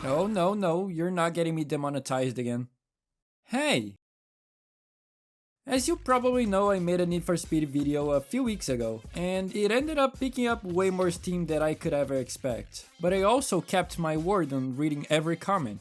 Oh, no, you're not getting me demonetized again. Hey! As you probably know, I made a Need for Speed video a few weeks ago, and it ended up picking up way more steam than I could ever expect. But I also kept my word on reading every comment.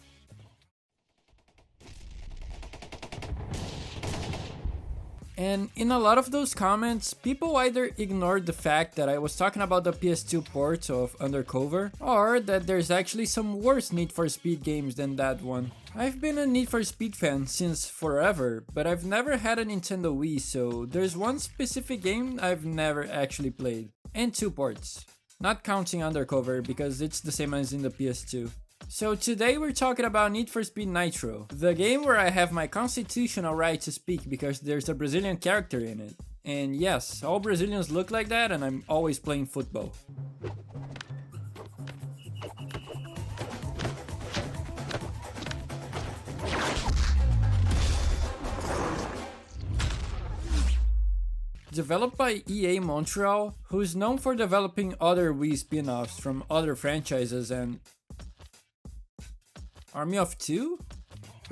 And in a lot of those comments, people either ignored the fact that I was talking about the PS2 port of Undercover, or that there's actually some worse Need for Speed games than that one. I've been a Need for Speed fan since forever, but I've never had a Nintendo Wii, so there's one specific game I've never actually played, and two ports. Not counting Undercover because it's the same as in the PS2. So today we're talking about Need for Speed Nitro, the game where I have my constitutional right to speak because there's a Brazilian character in it. And yes, all Brazilians look like that and I'm always playing football. Developed by EA Montreal, who's known for developing other Wii spin-offs from other franchises and... Army of Two?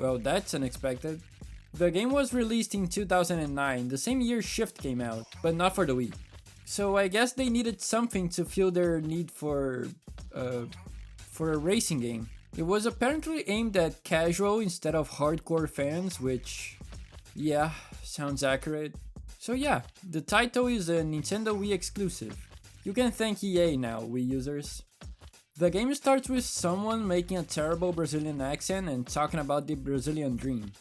Well, that's unexpected. The game was released in 2009, the same year Shift came out, but not for the Wii. So I guess they needed something to fill their need for a racing game. It was apparently aimed at casual instead of hardcore fans, which, yeah, sounds accurate. So yeah, the title is a Nintendo Wii exclusive. You can thank EA now, Wii users. The game starts with someone making a terrible Brazilian accent and talking about the Brazilian dream.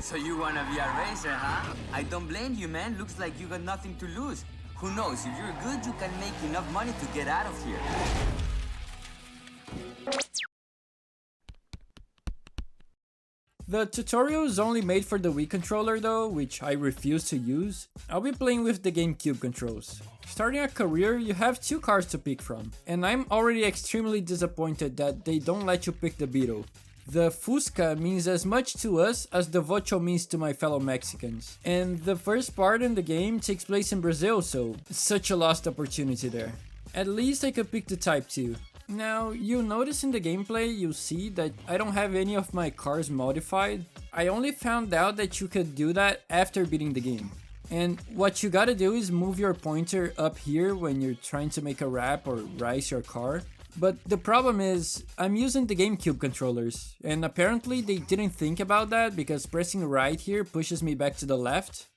So you wanna be a racer, huh? I don't blame you, man. Looks like you got nothing to lose. Who knows, if you're good, you can make enough money to get out of here. The tutorial is only made for the Wii controller though, which I refuse to use. I'll be playing with the GameCube controls. Starting a career, you have two cars to pick from, and I'm already extremely disappointed that they don't let you pick the Beetle. The Fusca means as much to us as the Vocho means to my fellow Mexicans. And the first part in the game takes place in Brazil, so such a lost opportunity there. At least I could pick the Type 2. Now, you'll notice in the gameplay, you'll see that I don't have any of my cars modified. I only found out that you could do that after beating the game. And what you gotta do is move your pointer up here when you're trying to make a wrap or race your car. But the problem is, I'm using the GameCube controllers, and apparently they didn't think about that because pressing right here pushes me back to the left.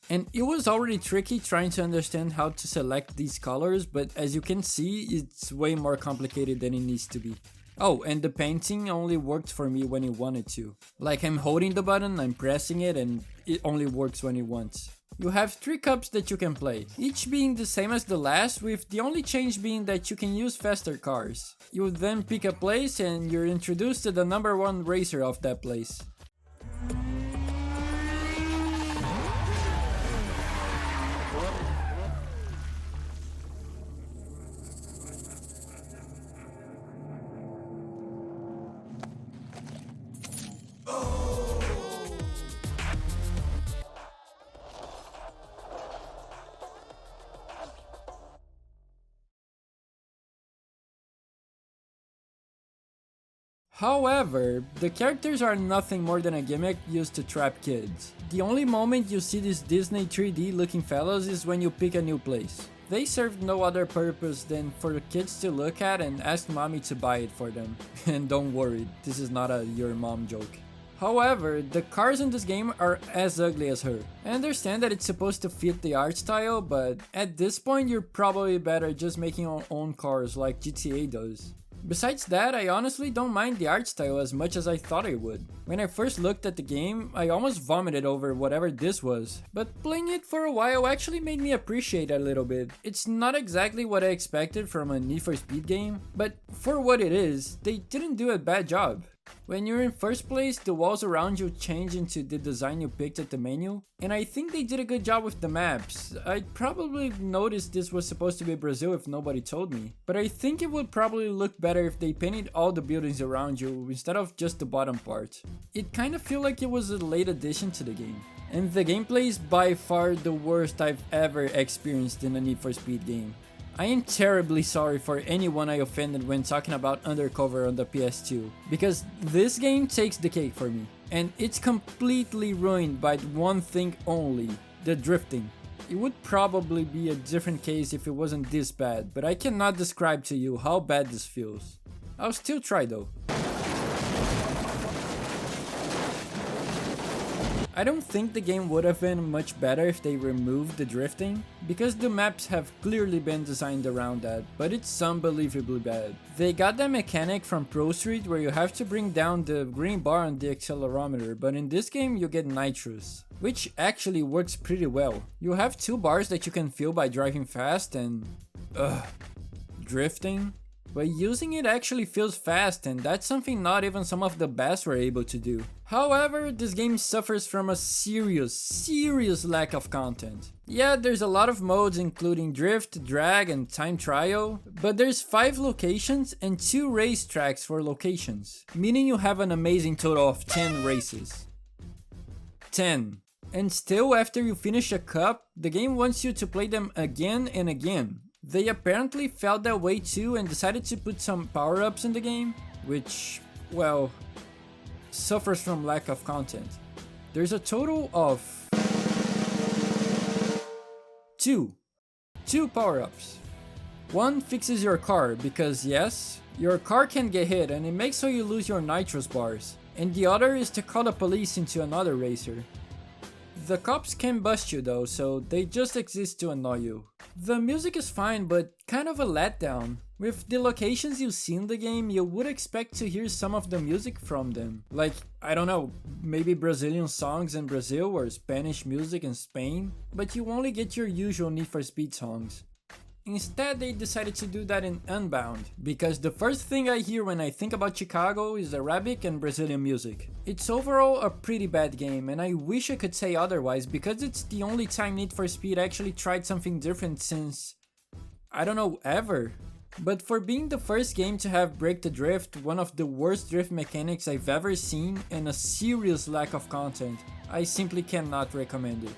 And it was already tricky trying to understand how to select these colors, but as you can see, it's way more complicated than it needs to be. Oh, and the painting only worked for me when it wanted to. Like I'm holding the button, I'm pressing it, and it only works when it wants. You have 3 cups that you can play, each being the same as the last, with the only change being that you can use faster cars. You then pick a place and you're introduced to the number 1 racer of that place. However, the characters are nothing more than a gimmick used to trap kids. The only moment you see these Disney 3D looking fellows is when you pick a new place. They serve no other purpose than for the kids to look at and ask mommy to buy it for them. And don't worry, this is not a your mom joke. However, the cars in this game are as ugly as her. I understand that it's supposed to fit the art style, but at this point you're probably better just making your own cars like GTA does. Besides that, I honestly don't mind the art style as much as I thought I would. When I first looked at the game, I almost vomited over whatever this was, but playing it for a while actually made me appreciate it a little bit. It's not exactly what I expected from a Need for Speed game, but for what it is, they didn't do a bad job. When you're in first place, the walls around you change into the design you picked at the menu, and I think they did a good job with the maps. I'd probably noticed this was supposed to be Brazil if nobody told me, but I think it would probably look better if they painted all the buildings around you instead of just the bottom part. It kinda feel like it was a late addition to the game. And the gameplay is by far the worst I've ever experienced in a Need for Speed game. I am terribly sorry for anyone I offended when talking about Undercover on the PS2, because this game takes the cake for me, and it's completely ruined by one thing only, the drifting. It would probably be a different case if it wasn't this bad, but I cannot describe to you how bad this feels. I'll still try though. I don't think the game would have been much better if they removed the drifting, because the maps have clearly been designed around that, but it's unbelievably bad. They got that mechanic from Pro Street where you have to bring down the green bar on the accelerometer, but in this game you get nitrous, which actually works pretty well. You have 2 bars that you can fill by driving fast and... drifting? But using it actually feels fast, and that's something not even some of the best were able to do. However, this game suffers from a serious lack of content. Yeah, there's a lot of modes including drift, drag, and time trial, but there's 5 locations and 2 race tracks for locations, meaning you have an amazing total of 10 races. 10. And still, after you finish a cup, the game wants you to play them again and again. They apparently felt that way too and decided to put some power-ups in the game, which, well, suffers from lack of content. There's a total of 2 power-ups. One fixes your car because yes, your car can get hit and it makes so you lose your nitrous bars, and the other is to call the police into another racer. The cops can bust you though, so they just exist to annoy you. The music is fine, but kind of a letdown. With the locations you see in the game, you would expect to hear some of the music from them. Like, I don't know, maybe Brazilian songs in Brazil or Spanish music in Spain, but you only get your usual Need for Speed songs. Instead, they decided to do that in Unbound, because the first thing I hear when I think about Chicago is Arabic and Brazilian music. It's overall a pretty bad game, and I wish I could say otherwise, because it's the only time Need for Speed actually tried something different since, I don't know, ever. But for being the first game to have Break the Drift, one of the worst drift mechanics I've ever seen, and a serious lack of content, I simply cannot recommend it.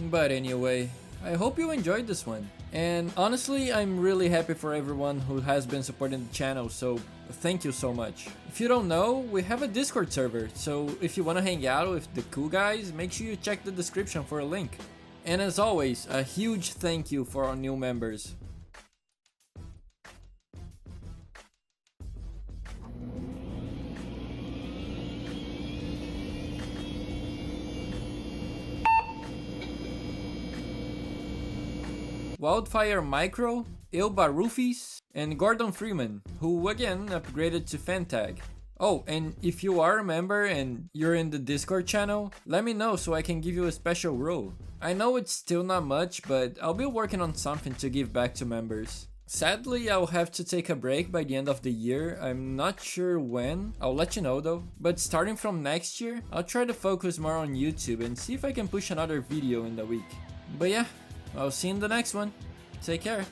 But anyway, I hope you enjoyed this one. And honestly, I'm really happy for everyone who has been supporting the channel, so thank you so much. If you don't know, we have a Discord server, so if you want to hang out with the cool guys, make sure you check the description for a link. And as always, a huge thank you for our new members. Wildfire Micro, Ilba Rufis, and Gordon Freeman, who again upgraded to Fantag. Oh, and if you are a member and you're in the Discord channel, let me know so I can give you a special role. I know it's still not much, but I'll be working on something to give back to members. Sadly, I'll have to take a break by the end of the year. I'm not sure when, I'll let you know though. But starting from next year, I'll try to focus more on YouTube and see if I can push another video in the week. But yeah, I'll see you in the next one. Take care.